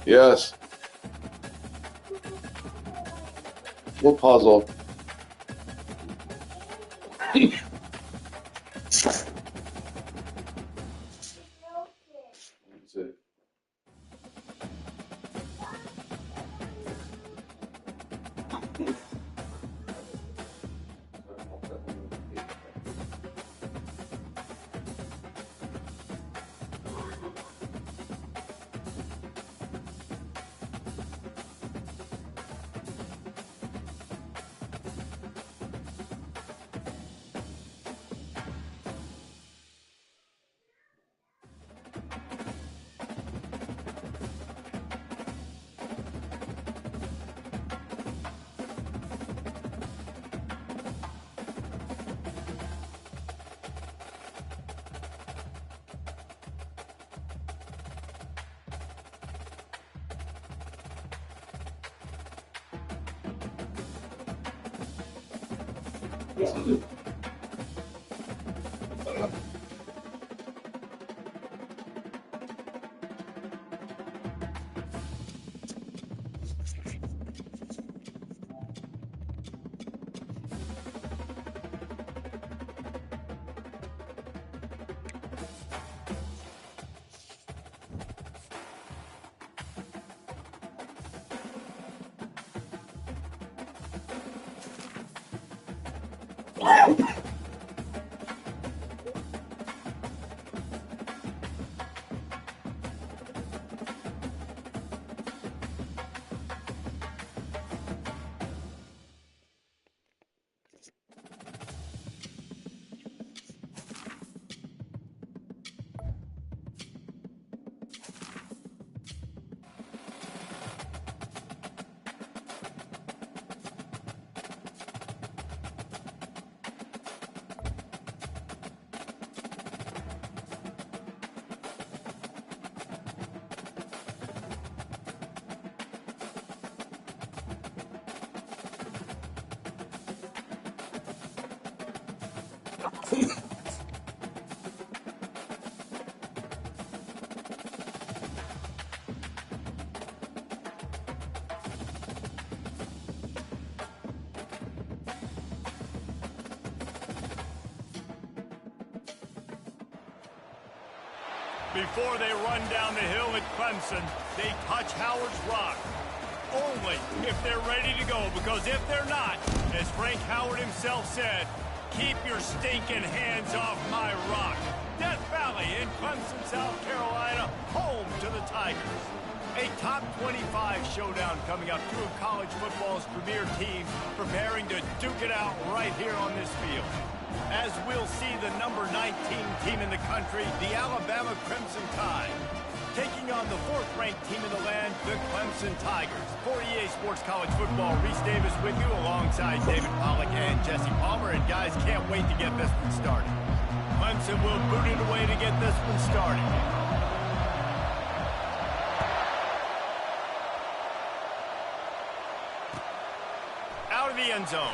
Yes. What puzzle? Before they run down the hill at Clemson, they touch Howard's rock. Only if they're ready to go, because if they're not, as Frank Howard himself said, keep your stinking hands off my rock. Death Valley in Clemson, South Carolina, home to the Tigers. A top 25 showdown coming up. Two of college football's premier teams preparing to duke it out right here on this field. As we'll see the number 19 team in the country, the Alabama Crimson Tide, taking on the fourth-ranked team in the land, the Clemson Tigers. For EA Sports College Football, Reese Davis with you alongside David Pollack and Jesse Palmer. And guys, can't wait to get this one started. Clemson will boot it away to get this one started. Out of the end zone.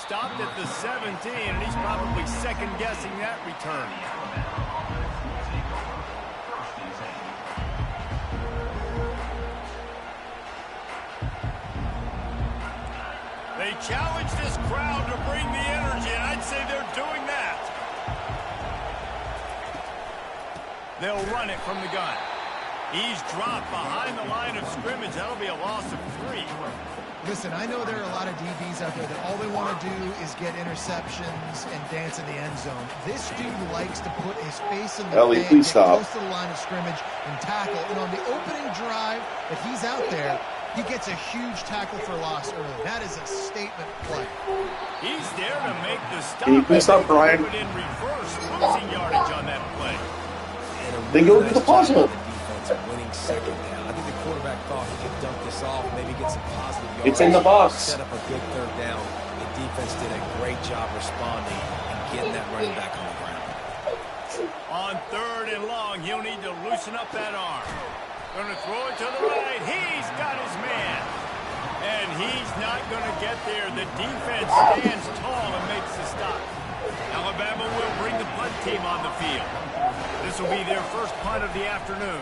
Stopped at the 17, and he's probably second-guessing that return. They challenge this crowd to bring the energy, and I'd say they're doing that. They'll run it from the gun. He's dropped behind the line of scrimmage. That'll be a loss of 3. Listen, I know there are a lot of DBs out there that all they want to do is get interceptions and dance in the end zone. This dude likes to put his face in the Ellie, bag, please get stop. close to the line of scrimmage and tackle. And on the opening drive that he's out there, he gets a huge tackle for loss early. That is a statement play. He's there to make the stop. Can you please stop, Brian? Put in reverse, losing yardage on that play. Then go to the puzzle. Winning second down. I think the quarterback thought he could dump this off, maybe get some positive yards. It's in the box. Set up a good third down. The defense did a great job responding and getting that running back on the ground. On third and long, he'll need to loosen up that arm. Going to throw it to the right. He's got his man. And he's not going to get there. The defense stands tall and makes the stop. Alabama will bring the punt team on the field. This will be their first punt of the afternoon.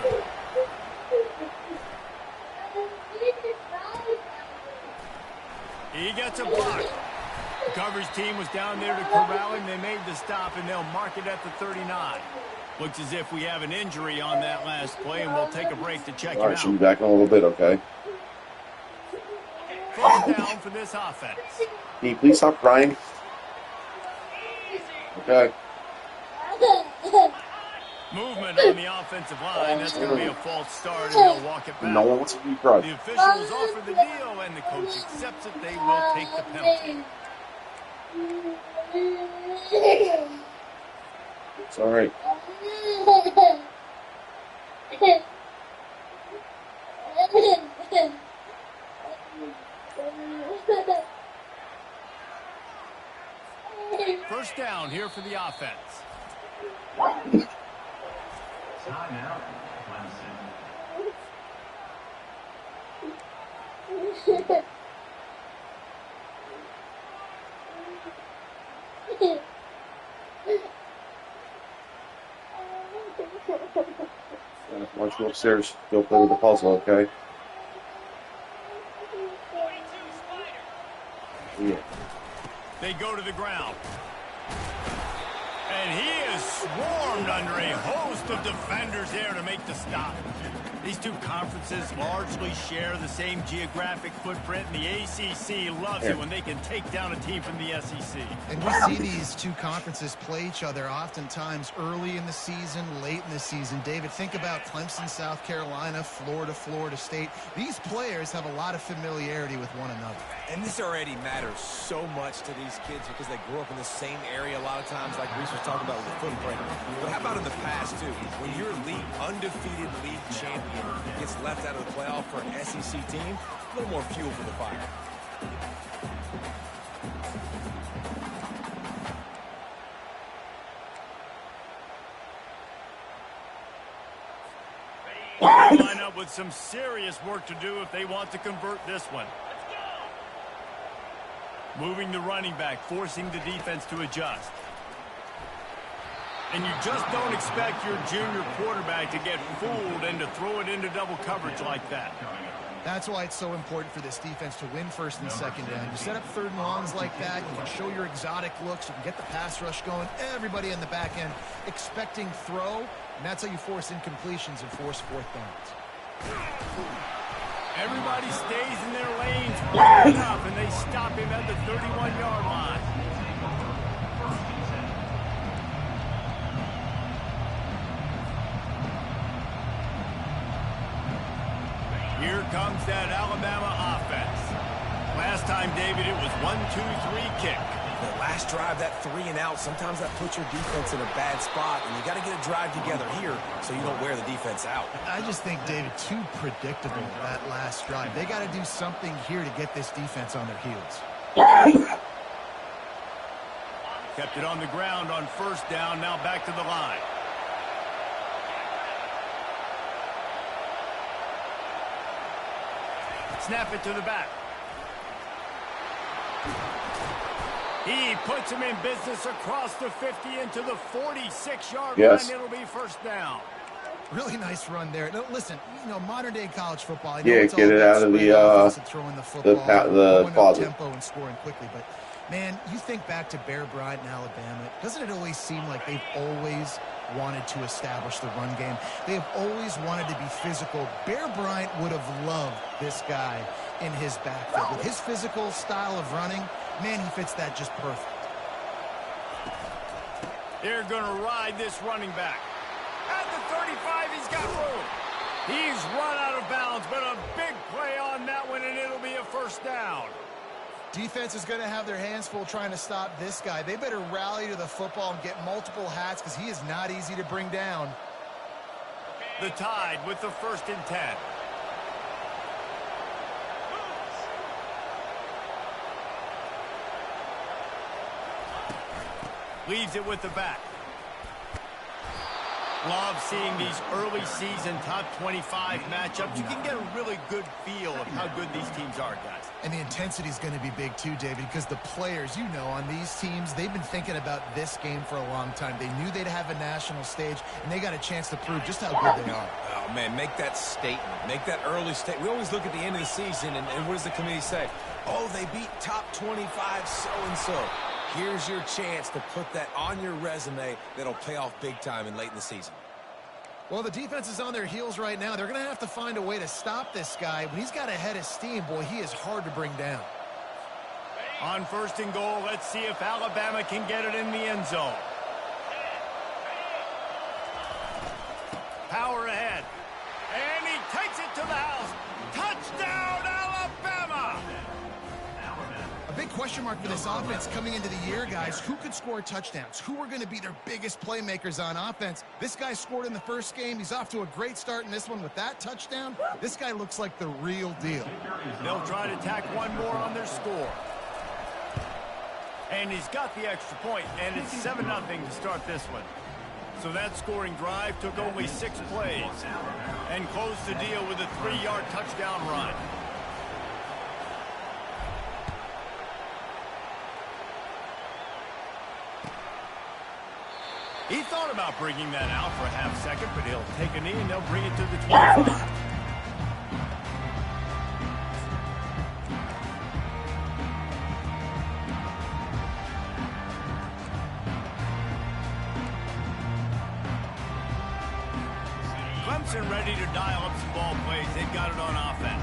He gets a block. The coverage team was down there to corral him. They made the stop, and they'll mark it at the 39. Looks as if we have an injury on that last play, and we'll take a break to check All him right, out. she'll be back in a little bit, okay? First down for this offense. Can you please stop crying? Okay. Movement on the offensive line. That's going to be a false start, and they'll walk it back. No one wants to be cried. The officials offer the deal, and the coach accepts it. They will take the penalty. It's all right. First down here for the offense. Timeout, Why don't you go upstairs? Go play with the puzzle, okay? Yeah. They go to the ground. And he is swarmed under a host of defenders there to make the stop. These two conferences largely share the same geographic footprint, and the ACC loves it when they can take down a team from the SEC. And we see these two conferences play each other oftentimes early in the season, late in the season. David, think about Clemson, South Carolina, Florida, Florida State. These players have a lot of familiarity with one another. And this already matters so much to these kids because they grew up in the same area a lot of times, like Reese was talking about with the footprint. But how about in the past, too? When your undefeated league champion gets left out of the playoff for an SEC team, a little more fuel for the fire. Line up with some serious work to do if they want to convert this one. Moving the running back, forcing the defense to adjust. And you just don't expect your junior quarterback to get fooled and to throw it into double coverage like that. That's why it's so important for this defense to win first and second down. You set up third and longs like that, you can show your exotic looks, you can get the pass rush going, everybody in the back end expecting throw, and that's how you force incompletions and force fourth downs. Everybody stays in their lanes well enough, and they stop him at the 31-yard line. Here comes that Alabama offense. Last time, David, it was 1-2-3 kick. The last drive, that 3 and out, sometimes that puts your defense in a bad spot, and you got to get a drive together here so you don't wear the defense out. I just think, David, too predictable that last drive. They got to do something here to get this defense on their heels. Kept it on the ground on first down, now back to the line. Snap it to the back. He puts him in business across the 50 into the 46-yard line. It'll be first down. Really nice run there. No, listen, you know, modern-day college football. I know Yeah, it's get all it about out of spread offense and throwing the football, the going up closet. tempo and scoring quickly. But man, you think back to Bear Bryant in Alabama. Doesn't it always seem like they've always wanted to establish the run game? They have always wanted to be physical. Bear Bryant would have loved this guy in his backfield. With his physical style of running, man, he fits that just perfect. They're going to ride this running back. At the 35, he's got room. He's run out of bounds, but a big play on that one, and it'll be a first down. Defense is going to have their hands full trying to stop this guy. They better rally to the football and get multiple hats because he is not easy to bring down. The Tide with the 1st and 10. Leaves it with the back. Love seeing these early season top 25 matchups. You can get a really good feel of how good these teams are, guys. And the intensity is going to be big too, David, because the players, you know, on these teams, they've been thinking about this game for a long time. They knew they'd have a national stage, and they got a chance to prove just how good they are. Oh, man, make that statement. Make that early statement. We always look at the end of the season, and what does the committee say? Oh, they beat top 25 so-and-so. Here's your chance to put that on your resume that'll pay off big time and late in the season. Well, the defense is on their heels right now. They're going to have to find a way to stop this guy. When he's got a head of steam, boy, he is hard to bring down. On 1st and goal, let's see if Alabama can get it in the end zone. Power ahead. And he takes it to the house. Touchdown, Alabama! A big question mark for this offense coming into the year, guys. Who could score touchdowns? Who are going to be their biggest playmakers on offense? This guy scored in the first game. He's off to a great start in this one with that touchdown. This guy looks like the real deal. They'll try to tack one more on their score. And he's got the extra point, and it's 7-0 to start this one. So that scoring drive took only 6 plays and closed the deal with a 3-yard touchdown run. He thought about bringing that out for a half second, but he'll take a knee and they'll bring it to the 25. Clemson ready to dial up some ball plays. They've got it on offense.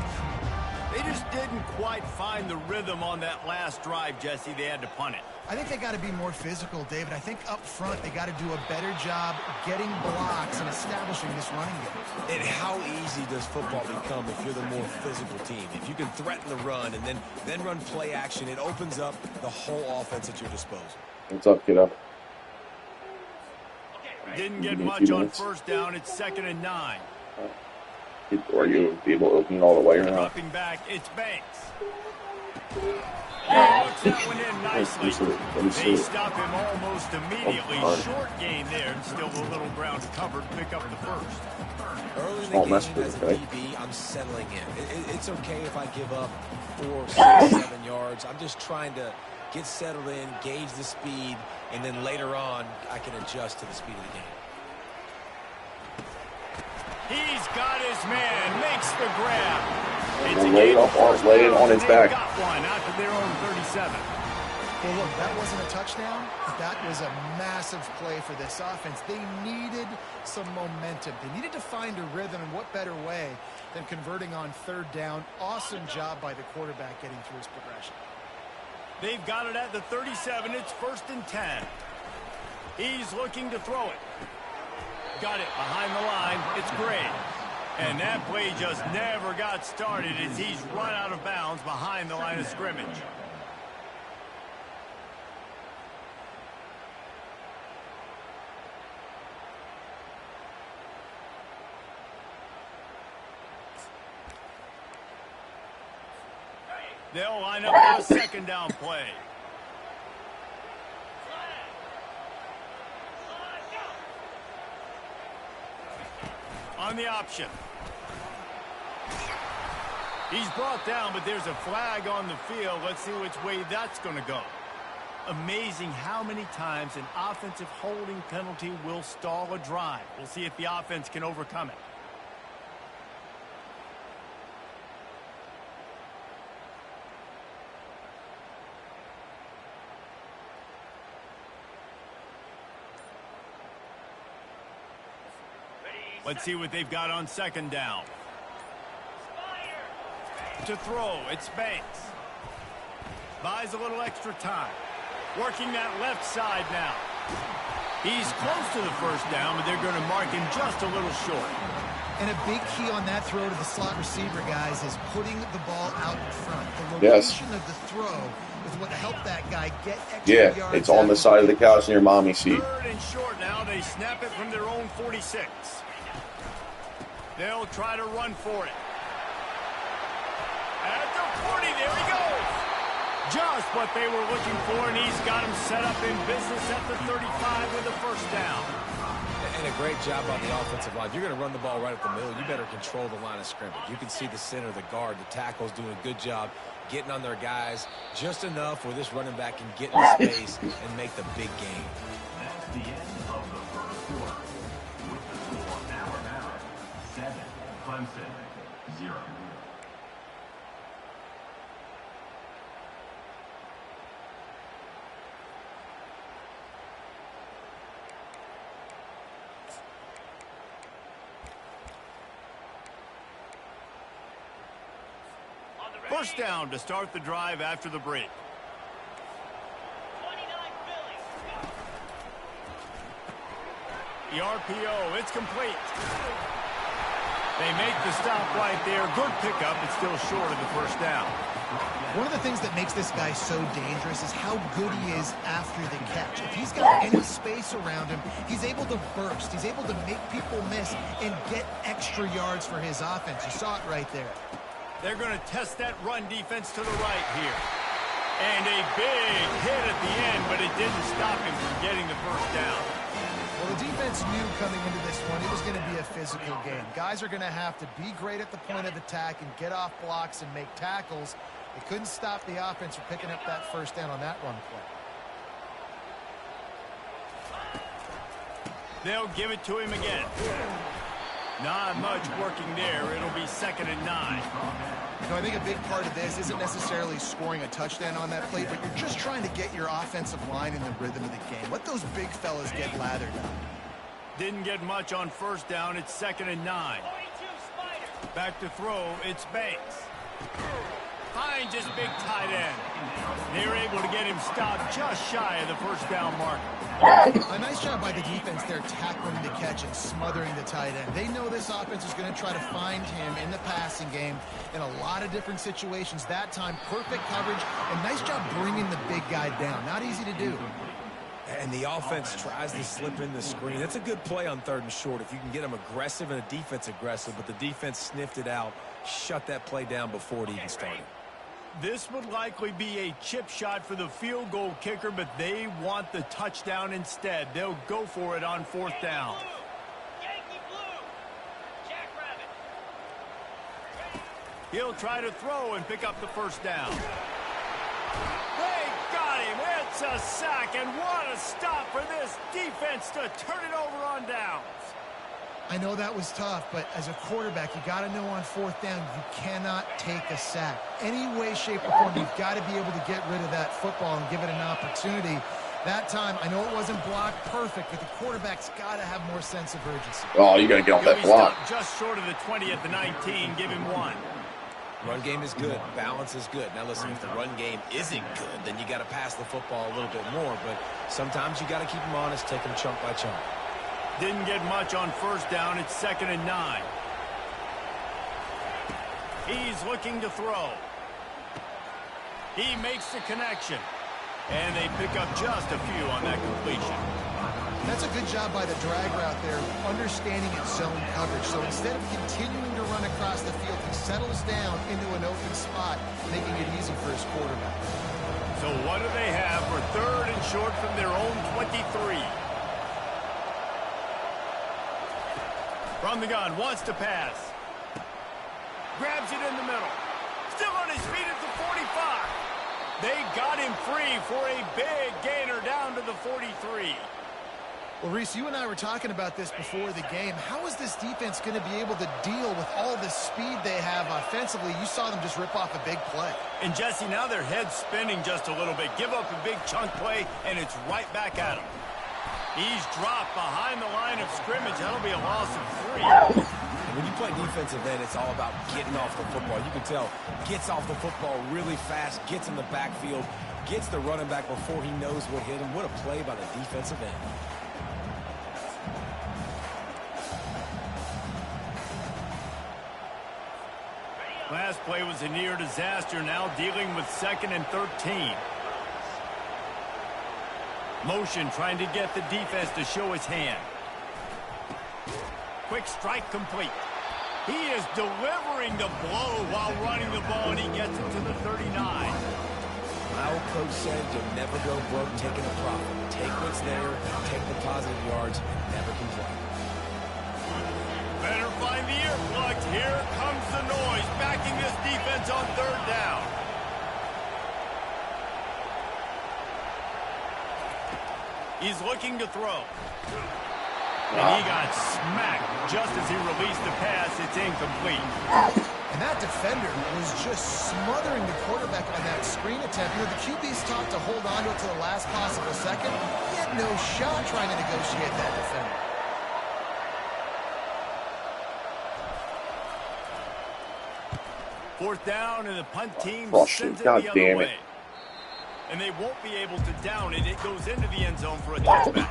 They just didn't quite find the rhythm on that last drive, Jesse. They had to punt it. I think they got to be more physical, David. I think up front they got to do a better job getting blocks and establishing this running game. And how easy does football become if you're the more physical team? If you can threaten the run and then run play action, it opens up the whole offense at your disposal. What's up, kiddo? Didn't get much on first down. It's 2nd and 9. Or you be able to open it all the way around. Dropping back, it's Banks. He looks that one in nicely. They stop him almost immediately. Short gain there, and still a little ground covered. Pick up the first. Early in the game, as a DB, I'm settling in. It's okay if I give up 4, 6, 7 yards. I'm just trying to get settled in, gauge the speed, and then later on, I can adjust to the speed of the game. He's got his man, makes the grab. It's a lay it on his back. Got one out to their own 37. Well, look, that wasn't a touchdown. That was a massive play for this offense. They needed some momentum. They needed to find a rhythm, and what better way than converting on 3rd down. Awesome job by the quarterback getting through his progression. They've got it at the 37. It's 1st and 10. He's looking to throw it. Got it behind the line. It's Gray. And that play just never got started as he's run out of bounds behind the line of scrimmage. They'll line up for a 2nd down play. On the option. He's brought down, but there's a flag on the field. Let's see which way that's going to go. Amazing how many times an offensive holding penalty will stall a drive. We'll see if the offense can overcome it. Let's see what they've got on 2nd down. To throw, it's Banks. Buys a little extra time. Working that left side now. He's close to the 1st down, but they're going to mark him just a little short. And a big key on that throw to the slot receiver, guys, is putting the ball out in front. The location of the throw is what helped that guy get extra yards. It's on the side of the couch in your mommy seat. 3rd and short now. They snap it from their own 46. They'll try to run for it. At the 40, there he goes. Just what they were looking for, and he's got him set up in business at the 35 with a 1st down. And a great job on the offensive line. If you're going to run the ball right up the middle, you better control the line of scrimmage. You can see the center, the guard, the tackles doing a good job getting on their guys just enough where this running back can get in space and make the big game. That's the end of the 1st quarter. With the score now 7, Clemson 0. First down to start the drive after the break. The RPO, it's complete. They make the stop right there. Good pickup, but still short of the 1st down. One of the things that makes this guy so dangerous is how good he is after the catch. If he's got any space around him, he's able to burst. He's able to make people miss and get extra yards for his offense. You saw it right there. They're going to test that run defense to the right here. And a big hit at the end, but it didn't stop him from getting the 1st down. Well, the defense knew coming into this one it was going to be a physical game. Guys are going to have to be great at the point of attack and get off blocks and make tackles. They couldn't stop the offense from picking up that 1st down on that run play. They'll give it to him again. Not much working there. It'll be 2nd and 9. You know, I think a big part of this isn't necessarily scoring a touchdown on that play, but you're just trying to get your offensive line in the rhythm of the game. Let those big fellas get lathered up. Didn't get much on first down. It's 2nd and 9. Back to throw. It's Banks. Finds his big tight end. They're able to get him stopped just shy of the first down mark. A nice job by the defense there, tackling the catch and smothering the tight end. They know this offense is going to try to find him in the passing game in a lot of different situations. That time, perfect coverage, and nice job bringing the big guy down. Not easy to do. And the offense tries to slip in the screen. That's a good play on 3rd and short if you can get them aggressive and a defense aggressive, but the defense sniffed it out, shut that play down before it even started. This would likely be a chip shot for the field goal kicker, but they want the touchdown instead. They'll go for it on 4th down. He'll try to throw and pick up the first down. They got him. It's a sack, and what a stop for this defense to turn it over on downs. I know that was tough, but as a quarterback, you got to know on 4th down, you cannot take a sack. Any way, shape, or form, you've got to be able to get rid of that football and give it an opportunity. That time, I know it wasn't blocked perfect, but the quarterback's got to have more sense of urgency. Oh, you got to get off that block. Just short of the 20 at the 19. Give him 1. Run game is good. Balance is good. Now, listen, if the run game isn't good, then you got to pass the football a little bit more. But sometimes you got to keep them honest, take them chunk by chunk. Didn't get much on first down. It's 2nd and 9. He's looking to throw. He makes the connection. And they pick up just a few on that completion. That's a good job by the drag route there, understanding its zone coverage. So instead of continuing to run across the field, he settles down into an open spot, making it easy for his quarterback. So what do they have for 3rd and short from their own 23? From the gun, wants to pass. Grabs it in the middle. Still on his feet at the 45. They got him free for a big gainer down to the 43. Well, Reese, you and I were talking about this before the game. How is this defense going to be able to deal with all the speed they have offensively? You saw them just rip off a big play. And, Jesse, now their head's spinning just a little bit. Give up a big chunk play, and it's right back at him. He's dropped behind the line of scrimmage. That'll be a loss of 3. When you play defensive end, it's all about getting off the football. You can tell, gets off the football really fast, gets in the backfield, gets the running back before he knows what hit him. What a play by the defensive end. Last play was a near disaster, now dealing with 2nd and 13. Motion trying to get the defense to show his hand. Quick strike complete. He is delivering the blow while running the ball, and he gets it to the 39. My old coach said you'll never go broke taking a profit. Take what's there, take the positive yards, and never complain. Better find the earplugs. Here comes the noise, backing this defense on 3rd down. He's looking to throw. And he got smacked just as he released the pass. It's incomplete. And that defender was just smothering the quarterback on that screen attempt. You know, the QB's taught to hold on to it to the last possible second. He had no shot trying to negotiate that defender. Fourth down, and the punt team sends it God the other damn way. it. And they won't be able to down it. It goes into the end zone for a touchback.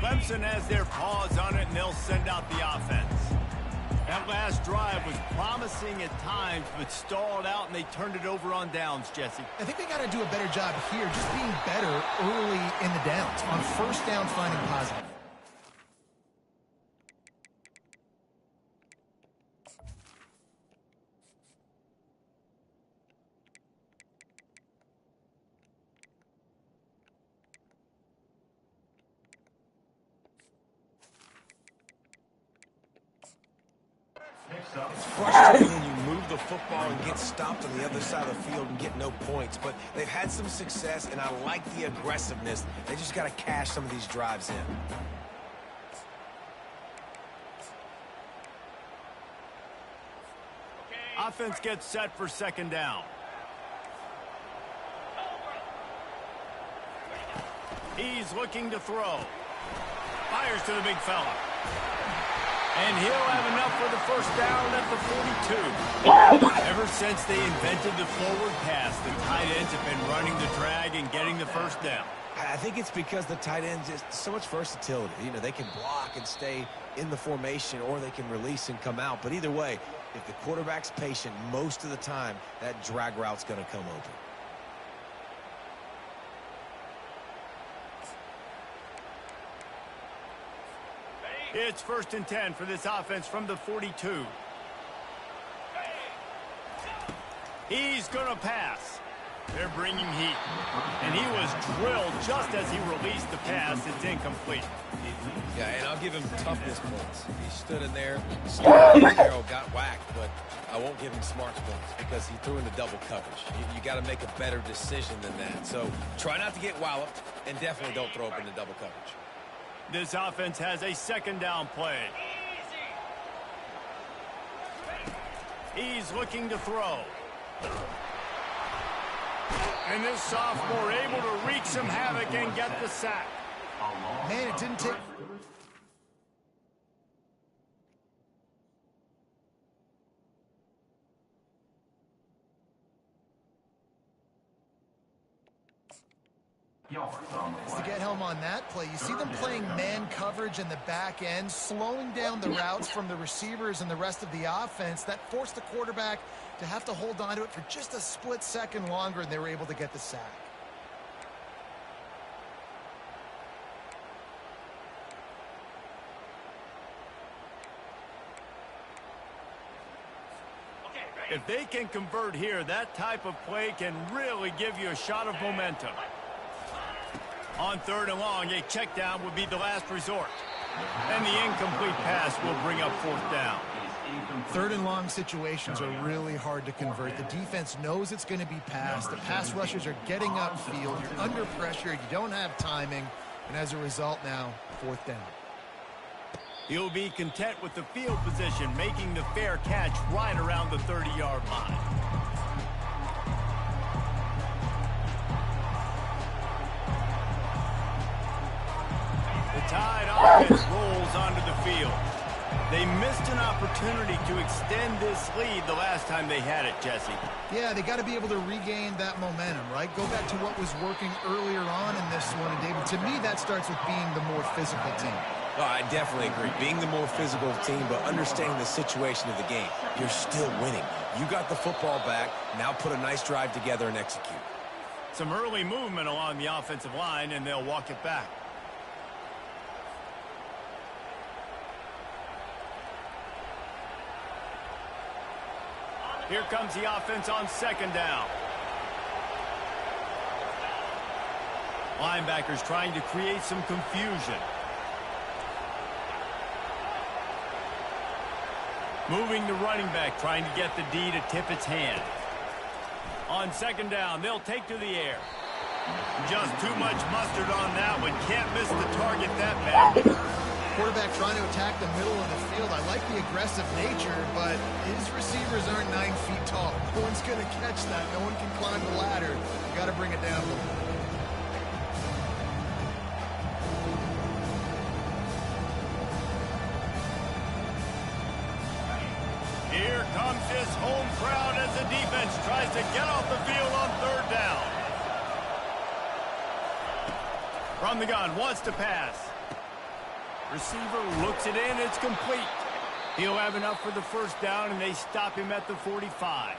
Clemson has their paws on it, and they'll send out the offense. That last drive was promising at times, but stalled out, and they turned it over on downs, Jesse. I think they got to do a better job here, just being better early in the downs. On first down, finding positive. It's frustrating when you move the football and get stopped on the other side of the field and get no points, but they've had some success, and I like the aggressiveness. They just got to cash some of these drives in. Offense gets set for second down. He's looking to throw. Fires to the big fella. And he'll have enough for the first down at the 42. Ever since they invented the forward pass, the tight ends have been running the drag and getting the first down. I think it's because the tight ends just so much versatility. You know, they can block and stay in the formation, or they can release and come out. But either way, if the quarterback's patient, most of the time, that drag route's going to come open. It's 1st and 10 for this offense from the 42. He's going to pass. They're bringing heat. And he was drilled just as he released the pass. It's incomplete. Yeah, and I'll give him toughness points. He stood in there, arrow got whacked, but I won't give him smarts points because he threw in the double coverage. You got to make a better decision than that. So try not to get walloped, and definitely don't throw up in the double coverage. This offense has a second down play. He's looking to throw. And this sophomore able to wreak some havoc and get the sack. Man, it didn't take... To get home on that play, you see them playing man coverage in the back end, slowing down the routes from the receivers and the rest of the offense. That forced the quarterback to have to hold on to it for just a split second longer, and they were able to get the sack. If they can convert here, that type of play can really give you a shot of momentum. On 3rd and long, a check down would be the last resort. And the incomplete pass will bring up 4th down. 3rd and long situations are really hard to convert. The defense knows it's going to be passed. The pass rushers are getting upfield. You're under pressure. You don't have timing. And as a result now, 4th down. He'll be content with the field position, making the fair catch right around the 30-yard line. The Tide offense rolls onto the field. They missed an opportunity to extend this lead the last time they had it, Jesse. Yeah, they got to be able to regain that momentum, right? Go back to what was working earlier on in this one. And, David, to me, that starts with being the more physical team. Oh, I definitely agree. Being the more physical team, but understanding the situation of the game. You're still winning. You got the football back. Now put a nice drive together and execute. Some early movement along the offensive line, and they'll walk it back. Here comes the offense on 2nd down. Linebackers trying to create some confusion. Moving the running back, trying to get the D to tip its hand. On 2nd down, they'll take to the air. Just too much mustard on that one. Can't miss the target that bad. Quarterback trying to attack the middle of the field. I like the aggressive nature, but his receivers aren't 9 feet tall. No one's going to catch that. No one can climb the ladder. You got to bring it down a little bit. Here comes his home crowd as the defense tries to get off the field on 3rd down. From the gun, wants to pass. Receiver looks it in, it's complete. He'll have enough for the first down, and they stop him at the 45.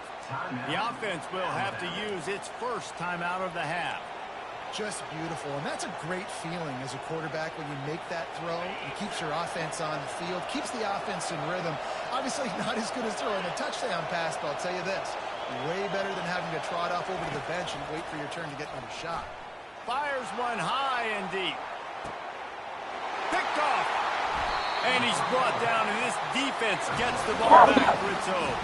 The offense will have to use its first timeout of the half. Just beautiful, and that's a great feeling as a quarterback when you make that throw. It keeps your offense on the field, keeps the offense in rhythm. Obviously not as good as throwing a touchdown pass, but I'll tell you this, way better than having to trot off over to the bench and wait for your turn to get another shot. Fires one high and deep. Picked off. And he's brought down, and this defense gets the ball back for its own.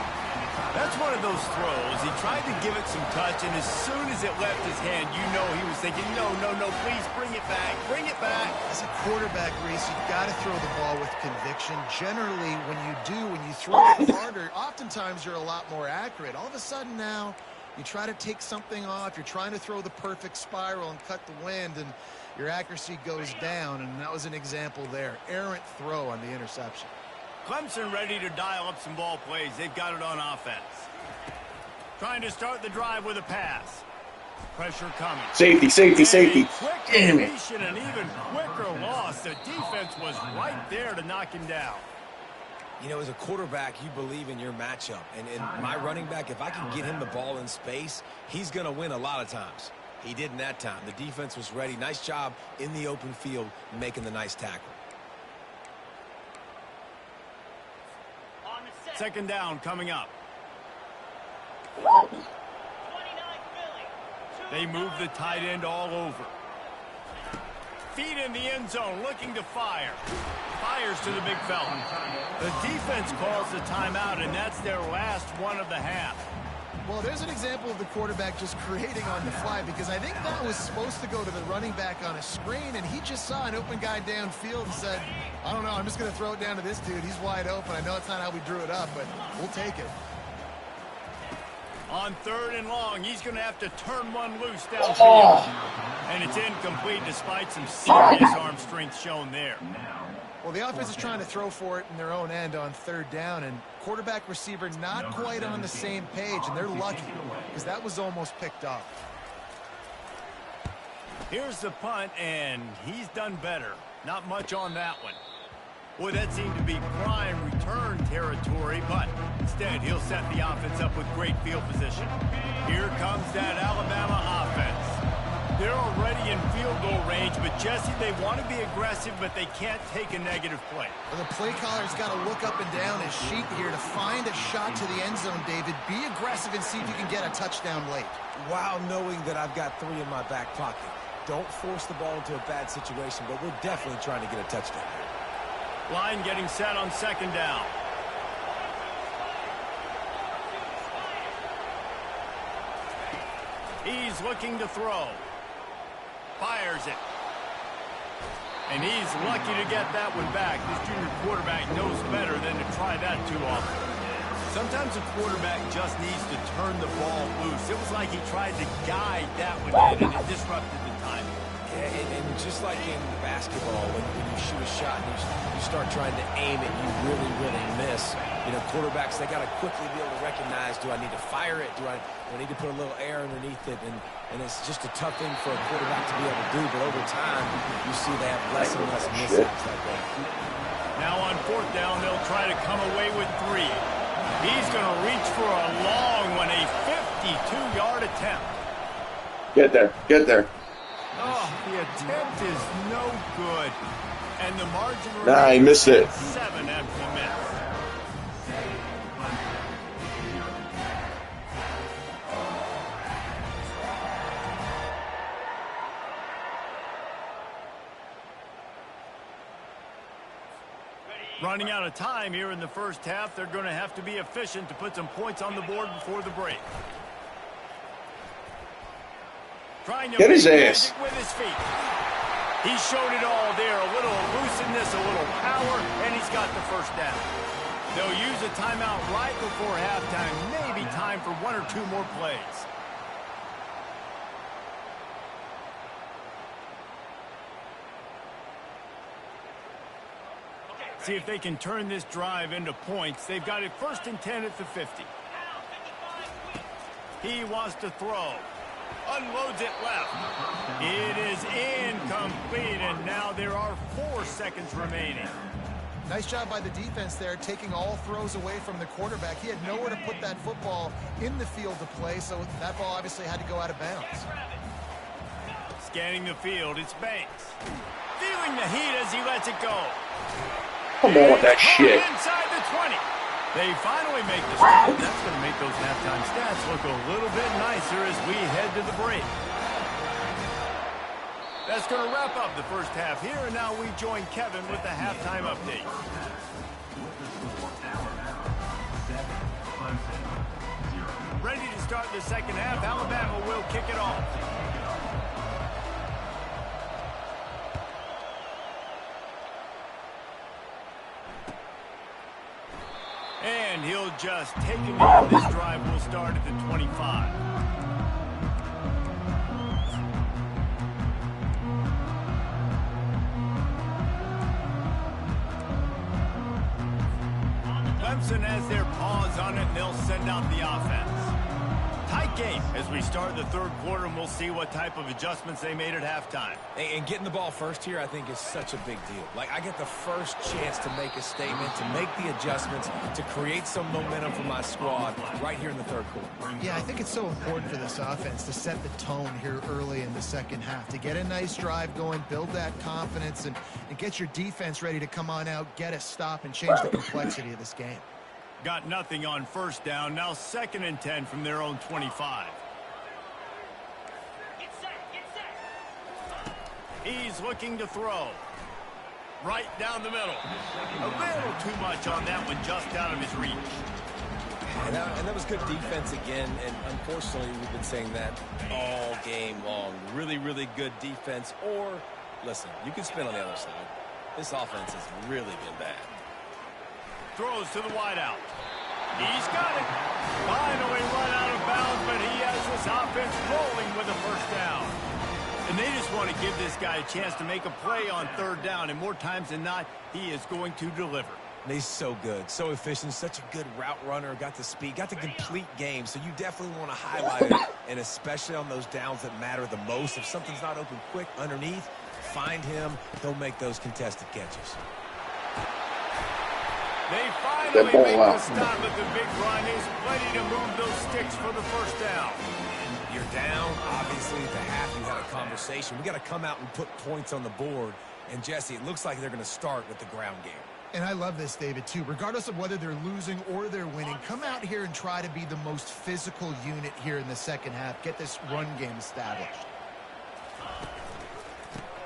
That's one of those throws. He tried to give it some touch, and as soon as it left his hand, you know he was thinking, no, no, no, please bring it back, bring it back. As a quarterback, Reese, you've got to throw the ball with conviction. Generally, when you throw it harder, oftentimes you're a lot more accurate. All of a sudden now, you try to take something off, you're trying to throw the perfect spiral and cut the wind, and your accuracy goes down, and that was an example there. Errant throw on the interception. Clemson ready to dial up some ball plays. They've got it on offense. Trying to start the drive with a pass. Pressure coming. Safety, safety, safety. Quick Damn it. completion, an even quicker loss. The defense was right there to knock him down. You know, as a quarterback, you believe in your matchup. And my running back, if I can get him the ball in space, he's going to win a lot of times. He did in that time. The defense was ready. Nice job in the open field making the nice tackle. Second down coming up. They move the tight end all over. Feet in the end zone, looking to fire. Fires to the big fella. The defense calls the timeout, and that's their last one of the half. Well, there's an example of the quarterback just creating on the fly, because I think that was supposed to go to the running back on a screen, and he just saw an open guy downfield and said, I don't know, I'm just going to throw it down to this dude. He's wide open. I know it's not how we drew it up, but we'll take it. On third and long, he's going to have to turn one loose downfield. And it's incomplete despite some serious arm strength shown there. Well, the offense is trying to throw for it in their own end on third down, and quarterback receiver not quite on the same page, and they're lucky because that was almost picked off. Here's the punt, and he's done better. Not much on that one. Boy, that seemed to be prime return territory, but instead he'll set the offense up with great field position. Here comes that Alabama offense. They're already in field goal range, but Jesse, they want to be aggressive, but they can't take a negative play. Well, the play caller's got to look up and down his sheet here to find a shot to the end zone, David. Be aggressive and see if you can get a touchdown late. While knowing that I've got 3 in my back pocket. Don't force the ball into a bad situation, but we're definitely trying to get a touchdown. Line getting set on second down. He's looking to throw. Fires it. And he's lucky to get that one back. This junior quarterback knows better than to try that too often. Sometimes a quarterback just needs to turn the ball loose. It was like he tried to guide that one in, and it disrupted the timing. Yeah, and just like in basketball, when you shoot a shot and you start trying to aim it, you really, really miss. You know, quarterbacks, they got to quickly be able to recognize, do I need to fire it? Do I need to put a little air underneath it? And it's just a tough thing for a quarterback to be able to do. But over time, you see they have less and less mishaps like that. Now on fourth down, they'll try to come away with 3. He's going to reach for a long one, a 52-yard attempt. Get there. Get there. Oh, the attempt is no good. And the margin Nah, he missed it. 7 after the miss. Running out of time here in the first half. They're going to have to be efficient to put some points on the board before the break. Trying to get his make ass magic with his feet. He showed it all there. A little elusiveness, a little power, and he's got the first down. They'll use a timeout right before halftime. Maybe time for 1 or 2 more plays. See if they can turn this drive into points. They've got it 1st and 10 at the 50. He wants to throw. Unloads it left. It is incomplete, and now there are 4 seconds remaining. Nice job by the defense there, taking all throws away from the quarterback. He had nowhere to put that football in the field to play, so that ball obviously had to go out of bounds. Scanning the field, it's Banks. Feeling the heat as he lets it go. Come on with that shit. Inside the 20. They finally make the stop. That's going to make those halftime stats look a little bit nicer as we head to the break. That's going to wrap up the first half here, and now we join Kevin with the halftime update. ready to start the second half. Alabama will kick it off. And he'll just take it in. This drive will start at the 25. Clemson has their paws on it, and they'll send out the offense. Tight game as we start the third quarter, and we'll see what type of adjustments they made at halftime. And getting the ball first here, I think, is such a big deal. Like, I get the first chance to make a statement, to make the adjustments, to create some momentum for my squad right here in the third quarter. Yeah, I think it's so important for this offense to set the tone here early in the second half, to get a nice drive going, build that confidence, and get your defense ready to come on out, get a stop, and change the complexity of this game. Got nothing on first down. Now 2nd and 10 from their own 25. He's looking to throw. Right down the middle. A little too much on that one, just out of his reach. And that was good defense again, and unfortunately we've been saying that all game long. Really, really good defense. Or, listen, you can spin on the other side. This offense has really been bad. Throws to the wideout. He's got it. Finally run out of bounds, but he has this offense rolling with a first down. And they just want to give this guy a chance to make a play on third down, and more times than not, he is going to deliver. And he's so good, so efficient, such a good route runner, got the speed, got the complete game, so you definitely want to highlight it, and especially on those downs that matter the most. If something's not open quick underneath, find him. He'll make those contested catches. They finally make the stop, but the big run is plenty to move those sticks for the first down. You're down. Obviously, at the half, you had a conversation. We got to come out and put points on the board. And, Jesse, it looks like they're going to start with the ground game. And I love this, David, too. Regardless of whether they're losing or they're winning, come out here and try to be the most physical unit here in the second half. Get this run game established.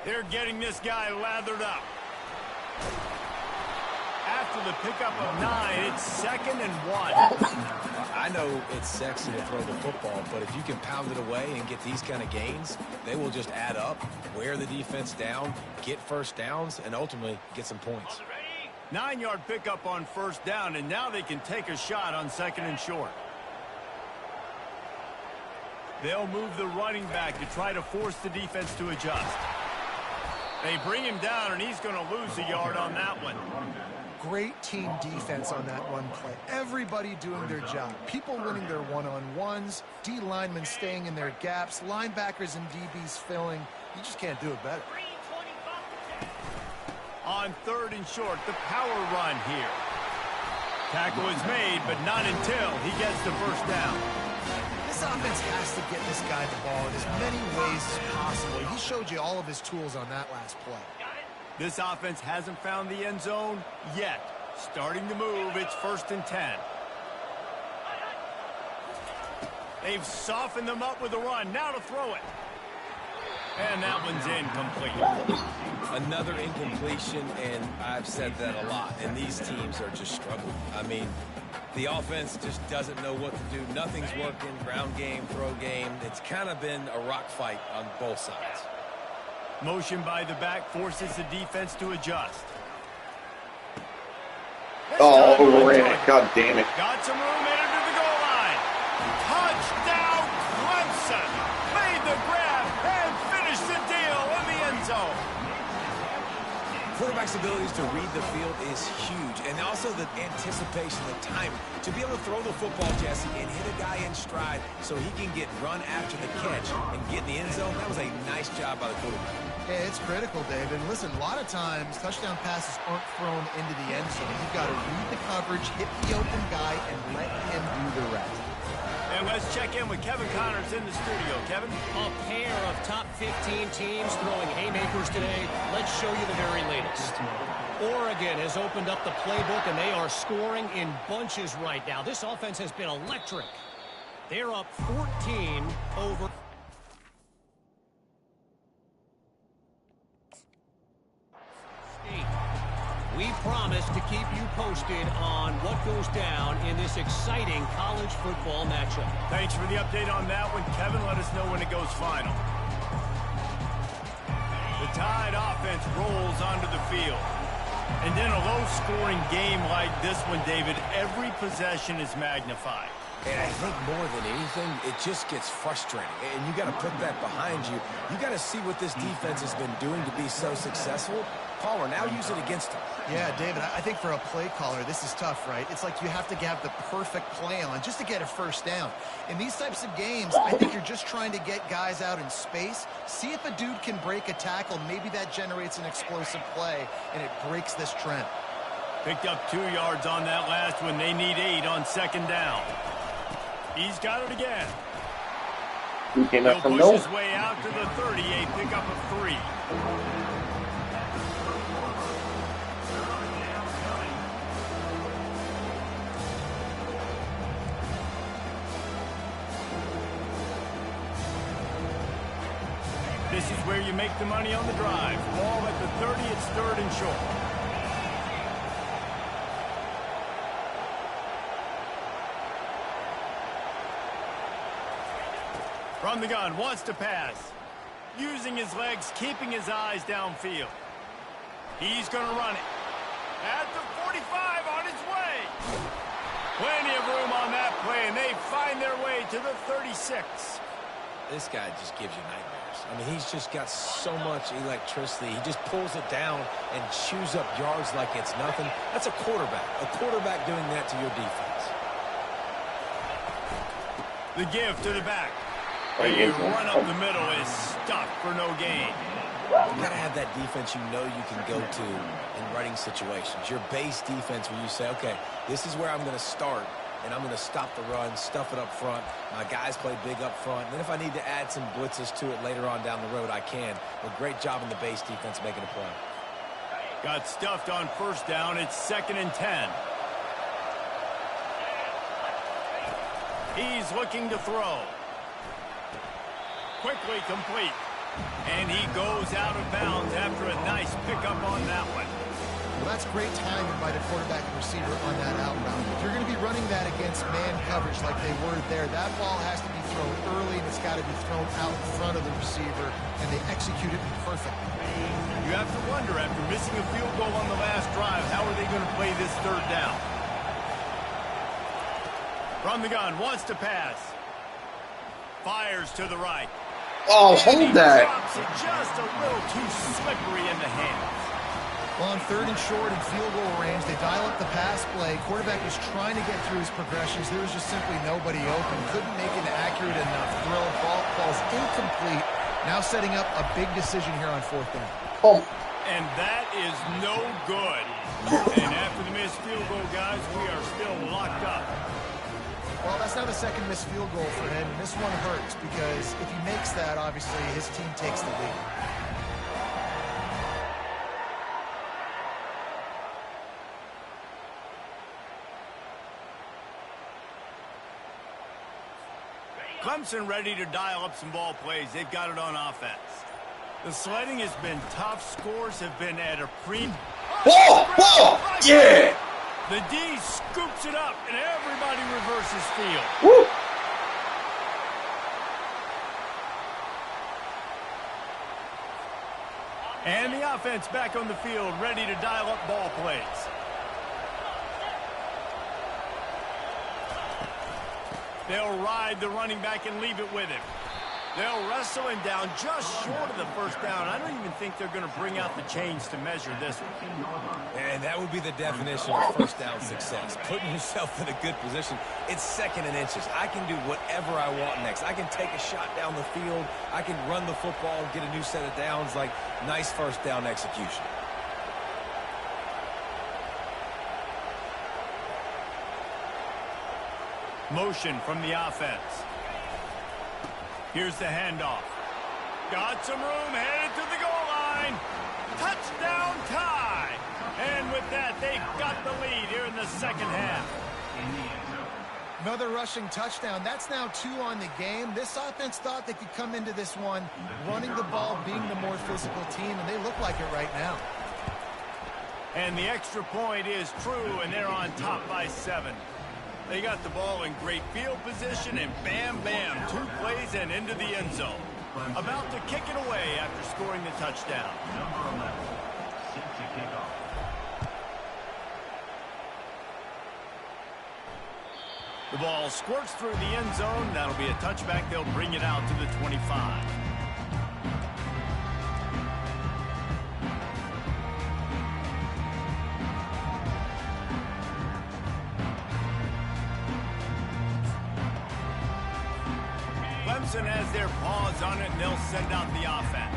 They're getting this guy lathered up. After the pickup of 9, it's 2nd and 1. I know it's sexy to throw the football, but if you can pound it away and get these kind of gains, they will just add up, wear the defense down, get first downs, and ultimately get some points. 9-yard pickup on first down, and now they can take a shot on 2nd and short. They'll move the running back to try to force the defense to adjust. They bring him down, and he's going to lose a yard on that one. Great team defense on that run play. Everybody doing their job. People winning their one-on-ones, D linemen staying in their gaps, linebackers and DBs filling. You just can't do it better. On 3rd and short, the power run here. Tackle is made, but not until he gets the first down. This offense has to get this guy the ball in as many ways as possible. He showed you all of his tools on that last play. This offense hasn't found the end zone yet. Starting to move, it's 1st and 10. They've softened them up with a run. Now to throw it. And that one's incomplete. Another incompletion, and I've said that a lot, and these teams are just struggling. I mean, the offense just doesn't know what to do. Nothing's working. Ground game, throw game. It's kind of been a rock fight on both sides. Motion by the back forces the defense to adjust. Oh, ran it. God damn it. Got some room headed to the goal line. Touchdown, Clemson. Made the grab and finished the deal in the end zone. Quarterback's abilities to read the field is huge, and also the anticipation, the timing. To be able to throw the football, Jesse, and hit a guy in stride so he can get run after the catch and get in the end zone, that was a nice job by the quarterback. Yeah, it's critical, David. Listen, a lot of times, touchdown passes aren't thrown into the end zone. You've got to read the coverage, hit the open guy, and let him do the rest. And let's check in with Kevin Connors in the studio. Kevin? A pair of top 15 teams throwing haymakers today. Let's show you the very latest. Oregon has opened up the playbook, and they are scoring in bunches right now. This offense has been electric. They're up 14 over... We've promise to keep you posted on what goes down in this exciting college football matchup. Thanks for the update on that one, Kevin. Let us know when it goes final. The Tide offense rolls onto the field. And in a low-scoring game like this one, David, every possession is magnified. And I think more than anything, it just gets frustrating. And you got to put that behind you. You got to see what this defense has been doing to be so successful. Palmer, now use it against him. Yeah, David, I think for a play caller, this is tough, right? It's like you have to have the perfect play on just to get a first down. In these types of games, I think you're just trying to get guys out in space, see if a dude can break a tackle. Maybe that generates an explosive play, and it breaks this trend. Picked up 2 yards on that last one. They need 8 on second down. He's got it again. Who came out from He'll no? push his way out to the 30, a pickup of 3. This is where you make the money on the drive. Ball at the 30, it's 3rd and short. From the gun, wants to pass. Using his legs, keeping his eyes downfield. He's going to run it. At the 45, on his way. Plenty of room on that play, and they find their way to the 36. This guy just gives you nightmares. I mean, he's just got so much electricity. He just pulls it down and chews up yards like it's nothing. That's a quarterback. A quarterback doing that to your defense. The give to the back. A run up the middle is stuck for no gain. You got to have that defense you know you can go to in running situations. Your base defense where you say, okay, this is where I'm going to start, and I'm going to stop the run, stuff it up front. My guys play big up front. And then if I need to add some blitzes to it later on down the road, I can. But great job in the base defense making a play. Got stuffed on first down. It's 2nd and 10. He's looking to throw. Quickly complete. And he goes out of bounds after a nice pickup on that one. Well, that's great timing by the quarterback and receiver on that out route. If you're going to be running that against man coverage like they were there, that ball has to be thrown early, and it's got to be thrown out in front of the receiver, and they execute it perfectly. You have to wonder, after missing a field goal on the last drive, how are they going to play this 3rd down? From the gun, wants to pass. Fires to the right. Oh, hold that. Drops it just a little too slippery in the hands. Well, on 3rd and short and field goal range, they dial up the pass play. Quarterback was trying to get through his progressions. There was just simply nobody open. Couldn't make an accurate enough throw. Ball falls incomplete. Now setting up a big decision here on 4th down. Oh. And that is no good. And after the missed field goal, guys, we are still locked up. Well, that's not a second missed field goal for him, and this one hurts because if he makes that, obviously, his team takes the lead. Clemson ready to dial up some ball plays. They've got it on offense. The sledding has been tough. Scores have been at a pre... Whoa! Yeah! The D scoops it up, and everybody reverses field. Woo! And the offense back on the field, ready to dial up ball plays. They'll ride the running back and leave it with him. They'll wrestle him down just short of the first down. I don't even think they're going to bring out the chains to measure this one. And that would be the definition of first down success. Putting yourself in a good position. It's 2nd and inches. I can do whatever I want next. I can take a shot down the field. I can run the football and get a new set of downs. Like, nice first down execution. Motion from the offense. Here's the handoff. Got some room, headed to the goal line. Touchdown tie. And with that, they've got the lead here in the 2nd half. Another rushing touchdown. That's now 2 on the game. This offense thought they could come into this one running the ball, being the more physical team, and they look like it right now. And the extra point is true, and they're on top by 7. They got the ball in great field position, and bam, bam, 2 plays and into the end zone. About to kick it away after scoring the touchdown. Number 11, set to kick off. The ball squirts through the end zone. That'll be a touchback. They'll bring it out to the 25. Clemson has their paws on it, and they'll send out the offense.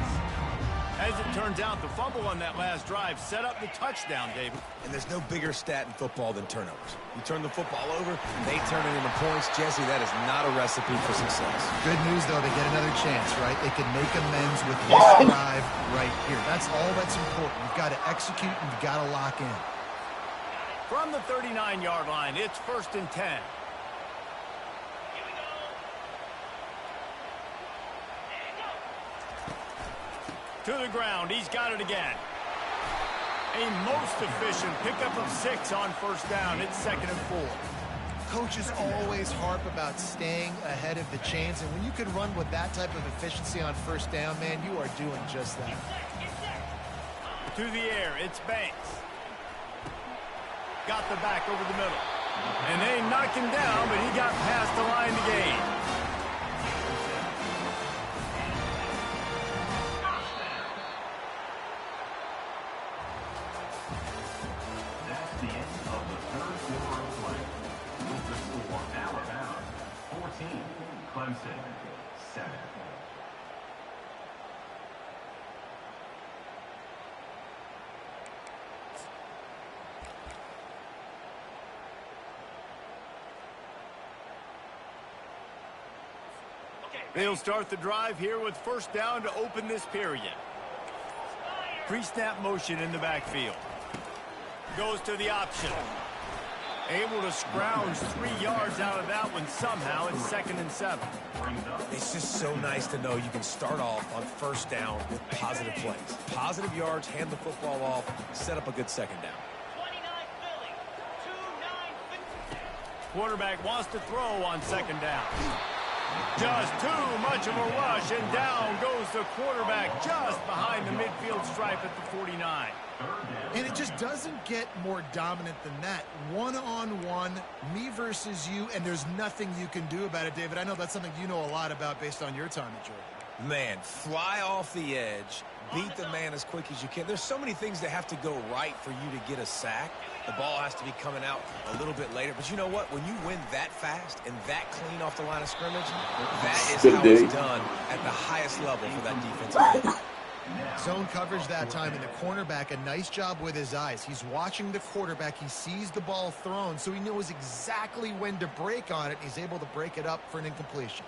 As it turns out, the fumble on that last drive set up the touchdown, David. And there's no bigger stat in football than turnovers. You turn the football over, they turn it into points. Jesse, that is not a recipe for success. Good news, though, they get another chance, right? They can make amends with this drive right here. That's all that's important. You've got to execute, and you've got to lock in. From the 39-yard line, it's 1st and 10. To the ground, he's got it again. A most efficient pickup of 6 on 1st down. It's 2nd and 4. Coaches always harp about staying ahead of the chains, and when you can run with that type of efficiency on 1st down, man, you are doing just that. To the air, it's Banks. Got the back over the middle. And they knocked him down, but he got past the line to gain. That's the end of the 3rd quarter of play. With the score, Alabama 14, Clemson 7. They'll start the drive here with 1st down to open this period. Pre-snap motion in the backfield. Goes to the option. Able to scrounge 3 yards out of that one somehow. It's 2nd and 7. It's just so nice to know you can start off on 1st down with positive plays. Positive yards, hand the football off, set up a good 2nd down. Quarterback wants to throw on 2nd down. Just too much of a rush, and down goes the quarterback just behind the midfield stripe at the 49. And it just doesn't get more dominant than that. One-on-one, me versus you, and there's nothing you can do about it, David. I know that's something you know a lot about based on your time at Georgia. Man, fly off the edge, beat the man as quick as you can. There's so many things that have to go right for you to get a sack. The ball has to be coming out a little bit later. But you know what? When you win that fast and that clean off the line of scrimmage, that is how it's done at the highest level for that defensive team. Zone coverage that time, and the cornerback, a nice job with his eyes. He's watching the quarterback. He sees the ball thrown, so he knows exactly when to break on it. He's able to break it up for an incompletion.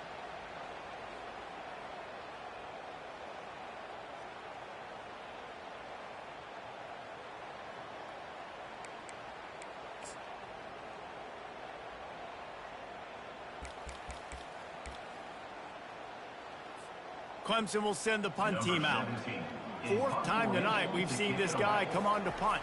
Clemson will send the punt team out. 4th time tonight we've seen this guy come on to punt.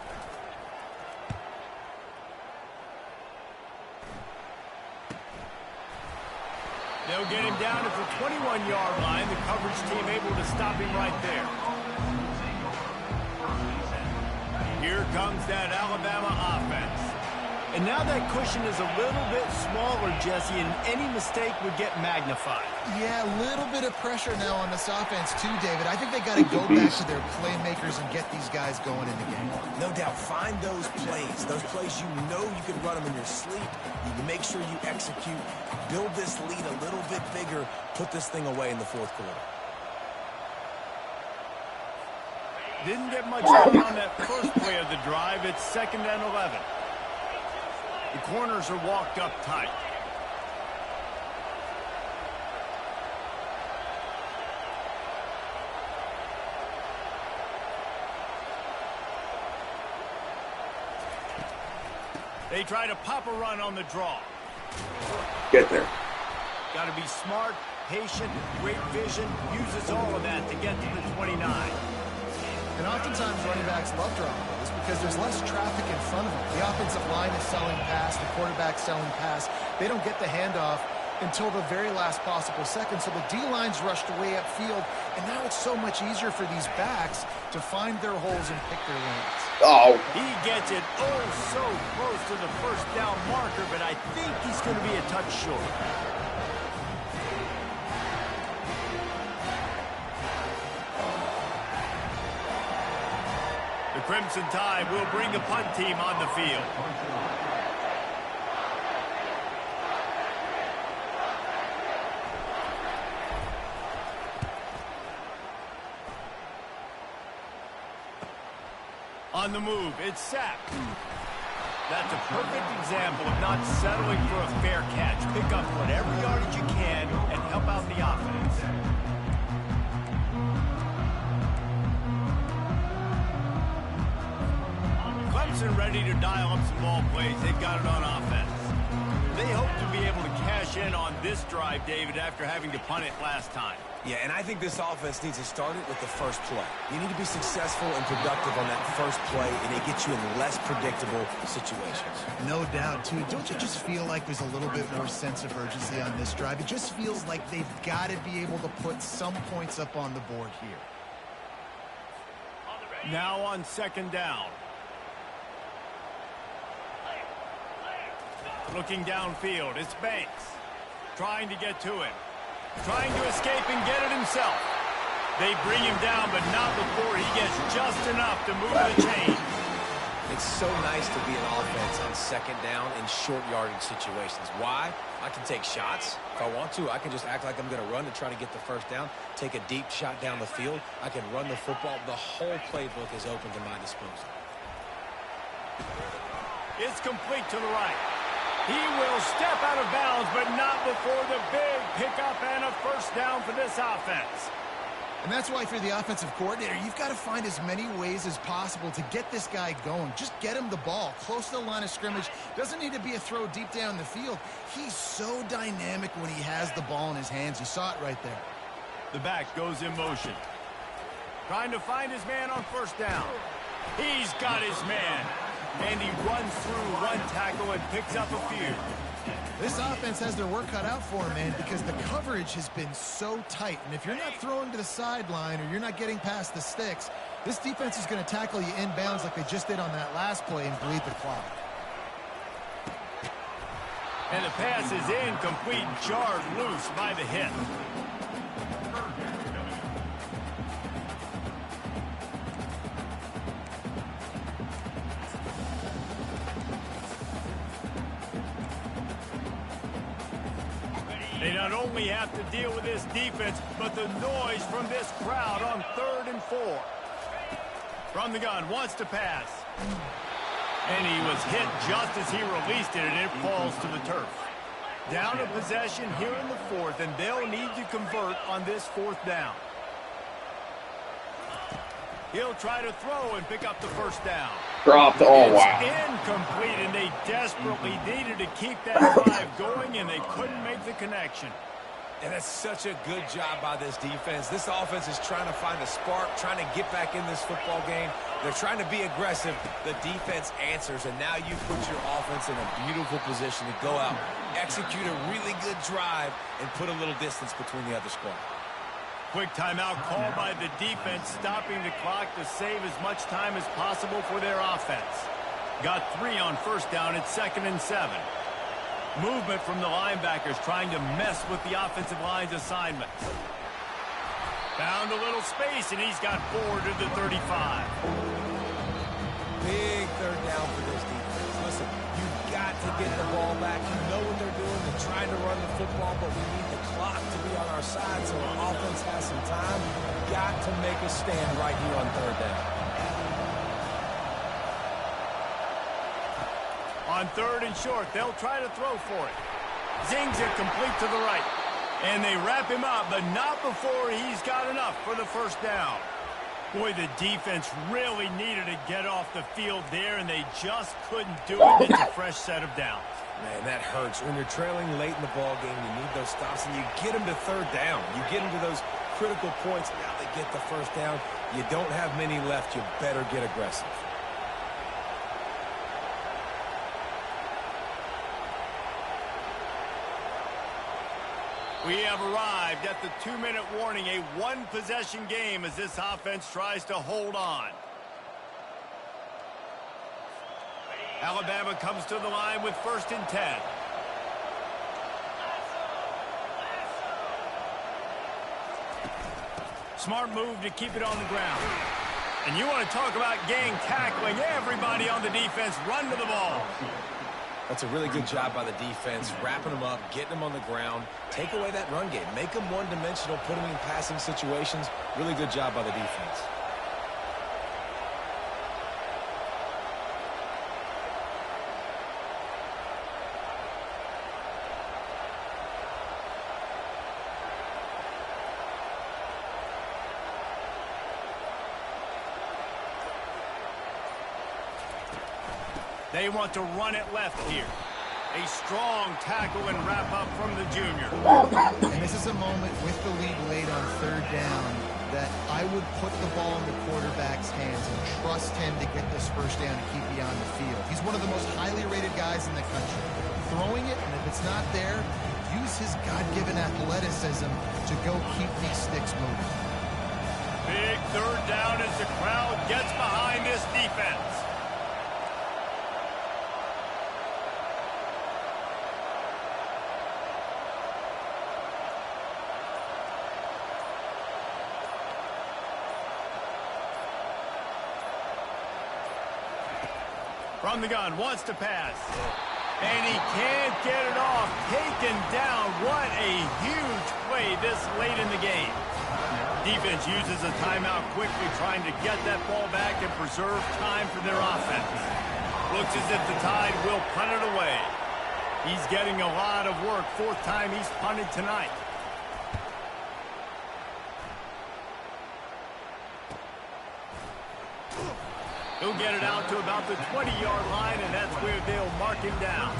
They'll get him down at the 21-yard line. The coverage team able to stop him right there. Here comes that Alabama offense. And now that cushion is a little bit smaller, Jesse, and any mistake would get magnified. Yeah, a little bit of pressure now on this offense too, David. I think they got to go back to their playmakers and get these guys going in the game. No doubt, find those plays you know you can run them in your sleep. You make sure you execute, build this lead a little bit bigger, put this thing away in the 4th quarter. Didn't get much going on that first play of the drive. It's 2nd and 11. The corners are walked up tight. They try to pop a run on the draw. Get there. Got to be smart, patient, great vision. Uses all of that to get to the 29. And oftentimes running backs love drawing plays because there's less traffic in front of them. The offensive line is selling pass, the quarterback selling pass. They don't get the handoff until the very last possible second. So the D-line's rushed way upfield, and now it's so much easier for these backs to find their holes and pick their lanes. Oh, He gets it oh so close to the first down marker, but I think he's going to be a touch short. The Crimson Tide will bring the punt team on the field. On the move, it's sacked. That's a perfect example of not settling for a fair catch. Pick up whatever yardage you can and help out the offense. Clemson ready to dial up some ball plays. They've got it on offense. They hope to be able to cash in on this drive, David, after having to punt it last time. Yeah, and I think this offense needs to start it with the first play. You need to be successful and productive on that first play, and it gets you in less predictable situations. No doubt, too. Don't you just feel like there's a little bit more sense of urgency on this drive? It just feels like they've got to be able to put some points up on the board here. Now on second down. Looking downfield, it's Banks. Trying to get to him. Trying to escape and get it himself. They bring him down, but not before he gets just enough to move the chain. It's so nice to be an offense on second down in short yardage situations. Why? I can take shots. If I want to, I can just act like I'm going to run to try to get the first down, take a deep shot down the field. I can run the football. The whole playbook is open to my disposal. It's complete to the right. He will step out of bounds, but not before the big pickup and a first down for this offense. And that's why, if you're the offensive coordinator, you've got to find as many ways as possible to get this guy going. Just get him the ball close to the line of scrimmage. Doesn't need to be a throw deep down the field. He's so dynamic when he has the ball in his hands. You saw it right there. The back goes in motion. Trying to find his man on first down. He's got his man. And he runs through one tackle and picks up a few. This offense has their work cut out for him, man, because the coverage has been so tight. And if you're not throwing to the sideline or you're not getting past the sticks, this defense is going to tackle you inbounds like they just did on that last play and bleed the clock. And the pass is incomplete, jarred loose by the hit. They not only have to deal with this defense, but the noise from this crowd on 3rd and 4. From the gun, wants to pass. And he was hit just as he released it, and it falls to the turf. Down a possession here in the 4th, and they'll need to convert on this 4th down. He'll try to throw and pick up the first down. dropped. Oh, wow. It's incomplete, and they desperately needed to keep that drive going, and they couldn't make the connection. And that's such a good job by this defense. This offense is trying to find a spark, trying to get back in this football game. They're trying to be aggressive. The defense answers, and now you put your offense in a beautiful position to go out, execute a really good drive, and put a little distance between the other squad. Quick timeout called by the defense, stopping the clock to save as much time as possible for their offense. Got 3 on first down at 2nd and 7. Movement from the linebackers trying to mess with the offensive line's assignments. Found a little space, and he's got 4 to the 35. Big 3rd down for this defense. Listen, you've got to get the ball back. You know what they're doing. They're trying to run the football, but we need the clock to be on our side so the offense has some time. Got to make a stand right here on 3rd down. On 3rd and short, they'll try to throw for it. Zings it complete to the right. And they wrap him up, but not before he's got enough for the first down. Boy, the defense really needed to get off the field there, and they just couldn't do it. It's a fresh set of downs. Man, that hurts. When you're trailing late in the ball game, you need those stops, and you get them to 3rd down. You get them to those critical points. Now they get the first down. You don't have many left. You better get aggressive. We have arrived at the 2-minute warning, a one-possession game as this offense tries to hold on. Alabama comes to the line with 1st and 10. Smart move to keep it on the ground. And you want to talk about gang tackling. Everybody on the defense run to the ball. That's a really good job by the defense, wrapping them up, getting them on the ground. Take away that run game. Make them one-dimensional, put them in passing situations. Really good job by the defense. They want to run it left here. A strong tackle and wrap up from the junior. And this is a moment with the lead late on 3rd down that I would put the ball in the quarterback's hands and trust him to get this 1st down and keep you on the field. He's one of the most highly rated guys in the country. Throwing it, and if it's not there, use his God-given athleticism to go keep these sticks moving. Big 3rd down as the crowd gets behind this defense. From the gun, wants to pass. And he can't get it off. Taken down. What a huge play this late in the game. Defense uses a timeout quickly, trying to get that ball back and preserve time for their offense. Looks as if the Tide will punt it away. He's getting a lot of work. 4th time he's punted tonight. He'll get it out to about the 20-yard line, and that's where they'll mark him down.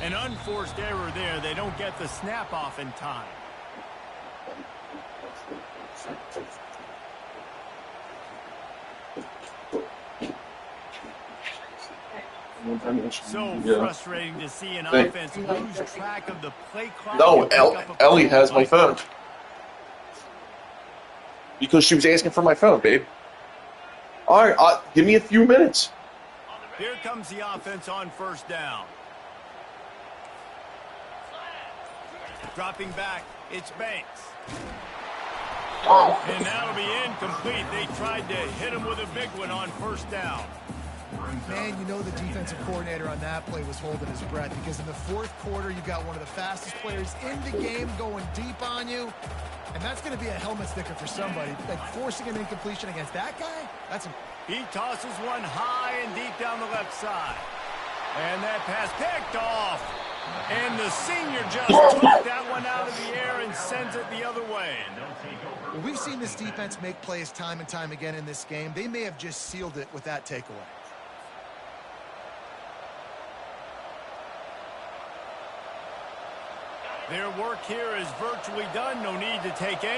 An unforced error there. They don't get the snap off in time. So frustrating to see an offense lose track of the play clock. No, Ellie has my phone. Because she was asking for my phone, babe. All right, give me a few minutes. Here comes the offense on 1st down. Dropping back, it's Banks. And that'll be incomplete. They tried to hit him with a big one on 1st down. Man, you know the defensive coordinator on that play was holding his breath because in the 4th quarter, you got one of the fastest players in the game going deep on you. And that's going to be a helmet sticker for somebody. Like forcing an incompletion against that guy, that's a... He tosses one high and deep down the left side. And that pass picked off. And the senior just took that one out of the air and sends it the other way. Well, we've seen this defense make plays time and time again in this game. They may have just sealed it with that takeaway. Their work here is virtually done. No need to take any.